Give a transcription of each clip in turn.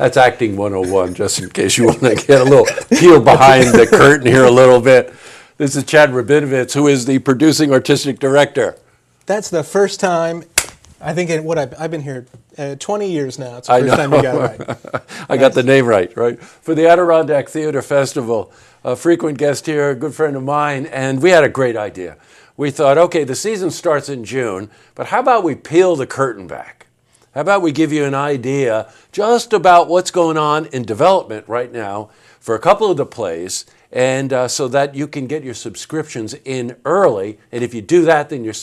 That's acting 101, just in case you want to get a little peel behind the curtain here a little bit. This is Chad Rabinovitz, who is the producing artistic director. That's the first time, I think, I've been here 20 years now. It's the first time you got it right. I got the name right? For the Adirondack Theater Festival, a frequent guest here, a good friend of mine, and we had a great idea. We thought, okay, the season starts in June, but how about we peel the curtain back? How about we give you an idea just about what's going on in development right now for a couple of the plays, and so that you can get your subscriptions in early. And if you do that, then you're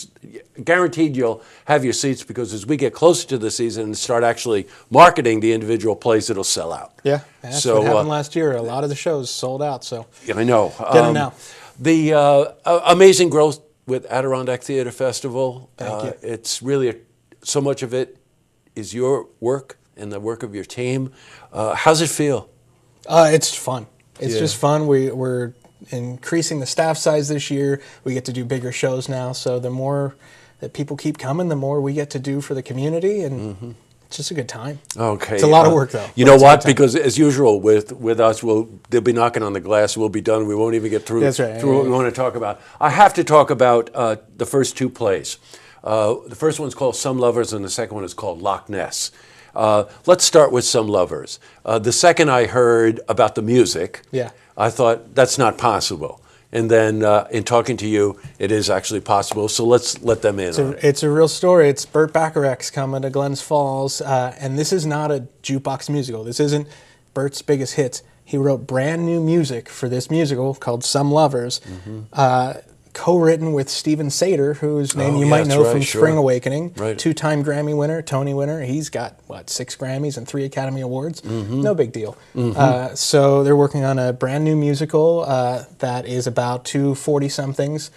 guaranteed you'll have your seats, because as we get closer to the season and start actually marketing the individual plays, it'll sell out. Yeah, that's what happened last year. A lot of the shows sold out, so yeah, I know. Get it now. The amazing growth with Adirondack Theater Festival. Thank you. It's really, so much of it is your work and the work of your team. How's it feel? It's fun. It's just fun. We're increasing the staff size this year. We get to do bigger shows now. So the more that people keep coming, the more we get to do for the community, and it's just a good time. Okay. It's a lot of work, though. You know what? Because as usual with us, they'll be knocking on the glass. We'll be done. We won't even get through, That's right. through what we want to talk about. I have to talk about the first two plays. The first one's called Some Lovers, and the second one is called Loch Ness. Let's start with Some Lovers. The second I heard about the music, I thought, that's not possible. And then in talking to you, it is actually possible. So let's let them in. It's a real story. It's Burt Bacharach's coming to Glens Falls, and this is not a jukebox musical. This isn't Burt's biggest hits. He wrote brand new music for this musical called Some Lovers, co-written with Stephen Sater, whose name you might know from Spring Awakening, two-time Grammy winner, Tony winner. He's got, 6 Grammys and 3 Academy Awards. No big deal. So they're working on a brand new musical that is about two 40-somethings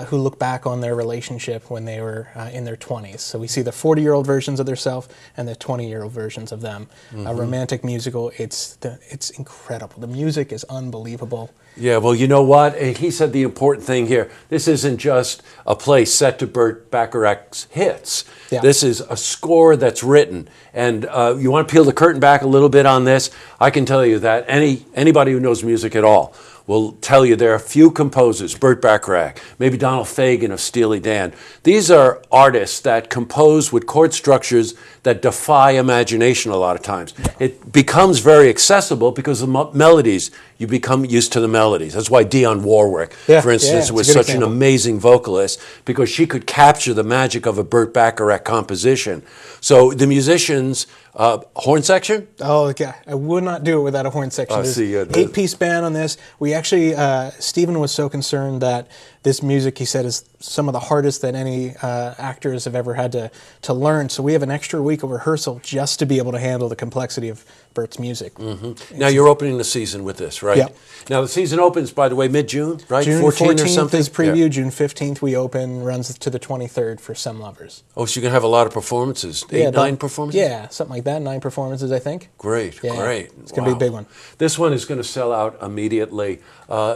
who look back on their relationship when they were in their 20s. So we see the 40-year-old versions of themselves and the 20-year-old versions of them. A romantic musical. It's incredible. The music is unbelievable. Yeah, well, you know what? He said the important thing here. This isn't just a play set to Burt Bacharach's hits. Yeah. This is a score that's written. And you want to peel the curtain back a little bit on this? I can tell you that anybody who knows music at all will tell you there are a few composers, Burt Bacharach, maybe Donald Fagen of Steely Dan. These are artists that compose with chord structures that defy imagination a lot of times. It becomes very accessible because of melodies. You become used to the melodies. That's why Dionne Warwick, for instance, was such an amazing vocalist, because she could capture the magic of a Burt Bacharach composition. So the musicians, horn section? Oh, yeah. I would not do it without a horn section. There's 8-piece band on this. We actually, Stephen was so concerned that this music, he said, is some of the hardest that any actors have ever had to learn. So we have an extra week of rehearsal just to be able to handle the complexity of Burt's music. Now you're opening the season with this, right? Yep. Now the season opens, by the way, mid-June, right? June 14th or something? is preview. June 15th we open, runs to the 23rd for Some Lovers. Oh, so you're going to have a lot of performances? 9 performances? Yeah, something like that. 9 performances, I think. Great, great. It's going to be a big one. This one is going to sell out immediately,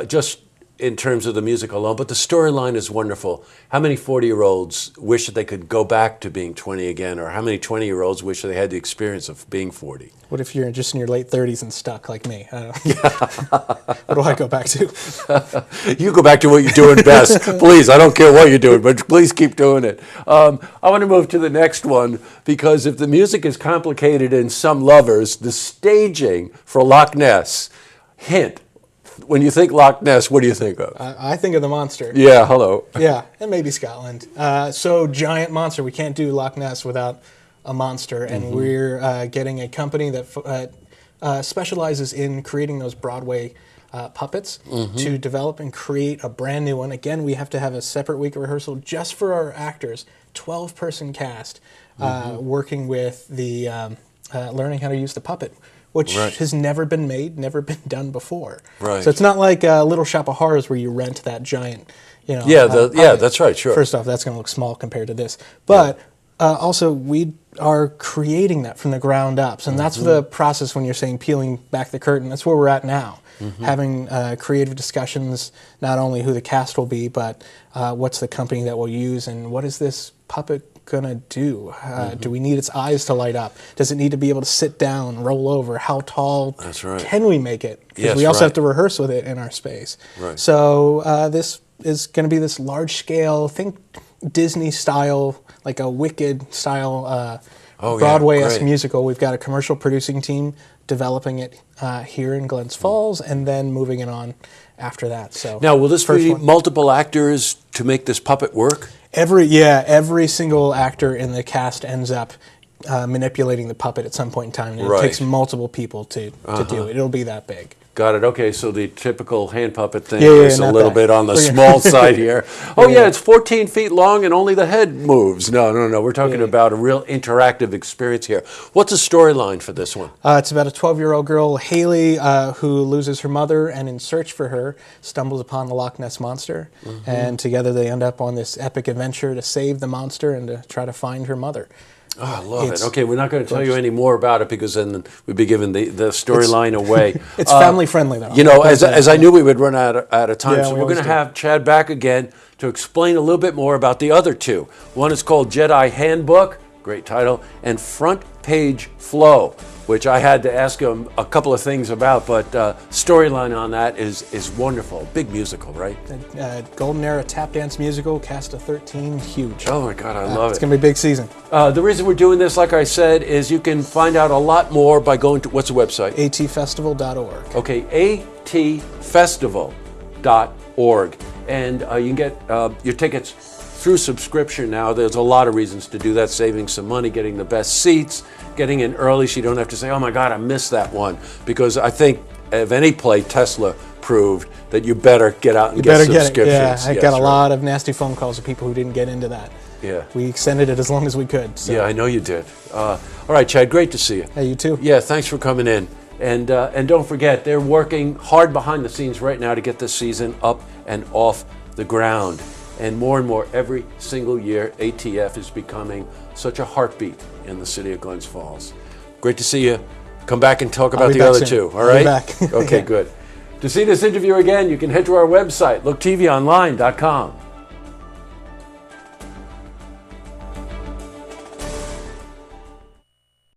just in terms of the music alone, but the storyline is wonderful. How many 40-year-olds wish that they could go back to being 20 again, or how many 20-year-olds wish they had the experience of being 40? What if you're just in your late 30s and stuck like me? I don't know. What do I go back to? You go back to what you're doing best. Please, I don't care what you're doing, but please keep doing it. I want to move to the next one, because if the music is complicated in Some Lovers, the staging for Loch Ness, hint, when you think Loch Ness, what do you think of? I think of the monster. Yeah, hello. Yeah, and maybe Scotland. So giant monster. We can't do Loch Ness without a monster, and we're getting a company that specializes in creating those Broadway puppets to develop and create a brand new one. Again, we have to have a separate week of rehearsal just for our actors. 12-person cast working with the learning how to use the puppet, which has never been made, never been done before. So it's not like Little Shop of Horrors where you rent that giant, yeah, that's right, sure. First off, that's going to look small compared to this. But also, we are creating that from the ground up. And that's the process when you're saying peeling back the curtain. That's where we're at now. Having creative discussions, not only who the cast will be, but what's the company that we'll use, and what is this puppet going to do? Do we need its eyes to light up? Does it need to be able to sit down, roll over? How tall can we make it? Because we also have to rehearse with it in our space. Right. So this is going to be this large-scale, think Disney-style, like a Wicked-style Broadway-esque musical. We've got a commercial producing team developing it here in Glens Falls, and then moving it on after that. So now, will this be multiple actors to make this puppet work? Every single actor in the cast ends up manipulating the puppet at some point in time, and it takes multiple people to do it. It'll be that big. Got it. Okay, so the typical hand puppet thing is a little bit on the small side here. Oh, it's 14 feet long and only the head moves. No. We're talking about a real interactive experience here. What's the storyline for this one? It's about a 12-year-old girl, Haley, who loses her mother, and in search for her, stumbles upon the Loch Ness Monster. And together they end up on this epic adventure to save the monster and to try to find her mother. Oh, I love it. Okay, we're not going to tell you any more about it because then we'd be giving the storyline away. It's family friendly, though. You know, as I knew we would run out of time, so we're going to have Chad back again to explain a little bit more about the other two. One is called Jedi Handbook, great title, and Front Page Flow, which I had to ask him a couple of things about, but storyline on that is wonderful. Big musical, right? Golden Era tap dance musical, cast of 13, huge. Oh my God, I love it. It's going to be a big season. The reason we're doing this, like I said, is you can find out a lot more by going to, what's the website? atfestival.org. Okay, atfestival.org. And you can get your tickets through subscription now. There's a lot of reasons to do that, saving some money, getting the best seats, getting in early so you don't have to say, oh my God, I missed that one. Because I think of any play, Tesla proved that you better get out and get subscriptions. I got a lot of nasty phone calls of people who didn't get into that. Yeah. We extended it as long as we could. So. Yeah, I know you did. All right, Chad, great to see you. Hey, you too. Yeah, thanks for coming in. And don't forget, they're working hard behind the scenes right now to get this season up and off the ground. And more, every single year, ATF is becoming such a heartbeat in the city of Glens Falls. Great to see you. Come back and talk about the other two, all right? I'll be back. Okay, good. To see this interview again, you can head to our website, looktvonline.com.